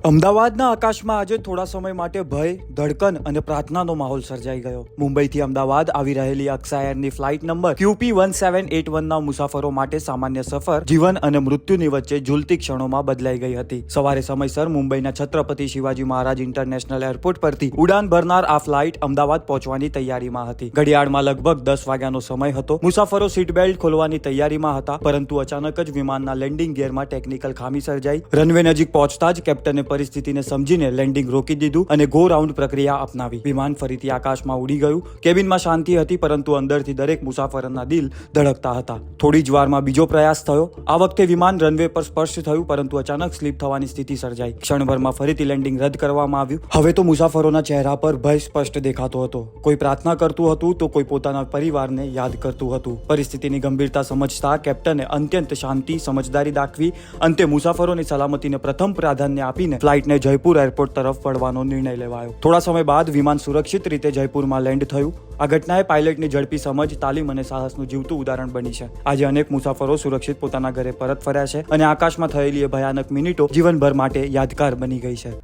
અમદાવાદના આકાશમાં આજે થોડા સમય માટે ભય, ધડકન અને પ્રાર્થનાનો માહોલ સર્જાઈ ગયો. મુંબઈથી અમદાવાદ આવી રહેલી અક્ષા એરની ફ્લાઇટ નંબર QP1781 ના મુસાફરો માટે સામાન્ય સફર જીવન અને મૃત્યુની વચ્ચે ઝૂલતી ક્ષણોમાં બદલાઈ ગઈ હતી. સવારે સમયસર મુંબઈના છત્રપતિ શિવાજી મહારાજ ઇન્ટરનેશનલ એરપોર્ટ પરથી ઉડાન ભરનાર આ ફ્લાઇટ અમદાવાદ પહોંચવાની તૈયારીમાં હતી. ઘડિયાળમાં લગભગ 10 વાગ્યાનો સમય હતો. મુસાફરો સીટ બેલ્ટ ખોલવાની તૈયારીમાં હતા, પરંતુ અચાનક જ વિમાનના લેન્ડિંગ ગિયરમાં ટેકનિકલ ખામી સર્જાઈ. રનવે નજીક પહોંચતા જ કેપ્ટને પરિસ્થિતિને સમજીને લેન્ડિંગ રોકી દીધું અને ગો રાઉન્ડ પ્રક્રિયા અપનાવી. વિમાન ફરીથી આકાશમાં ઉડી ગયું. કેબિનમાં શાંતિ હતી, પરંતુ અંદરથી દરેક મુસાફરના દિલ ધડકતા હતા. થોડી જ વારમાં બીજો પ્રયાસ થયો. આ વખતે વિમાન રનવે પર સ્પર્શ થયું, પરંતુ અચાનક સ્લીપ થવાની સ્થિતિ સર્જાઈ. ક્ષણભરમાં ફરીથી લેન્ડિંગ રદ કરવામાં આવ્યું. હવે તો મુસાફરોના ચહેરા પર ભય સ્પષ્ટ દેખાતો હતો. કોઈ પ્રાર્થના કરતું હતું તો કોઈ પોતાના પરિવારને યાદ કરતું હતું. પરિસ્થિતિની ગંભીરતા સમજતા કેપ્ટને અત્યંત શાંતિ, સમજદારી દાખવી અંતે મુસાફરોની સલામતીને પ્રથમ પ્રાધાન્ય આપીને ફ્લાઇટને જયપુર એરપોર્ટ તરફ વળવાનો નિર્ણય લેવાયો. થોડા સમય બાદ વિમાન સુરક્ષિત રીતે જયપુરમાં લેન્ડ થયું. આ ઘટનાએ પાયલટની ઝડપી સમજ, તાલીમ અને સાહસનું જીવતું ઉદાહરણ બની છે. આજે અનેક મુસાફરો સુરક્ષિત પોતાના ઘરે પરત ફર્યા છે અને આકાશમાં થયેલી એ ભયાનક મિનિટો જીવનભર માટે યાદગાર બની ગઈ છે.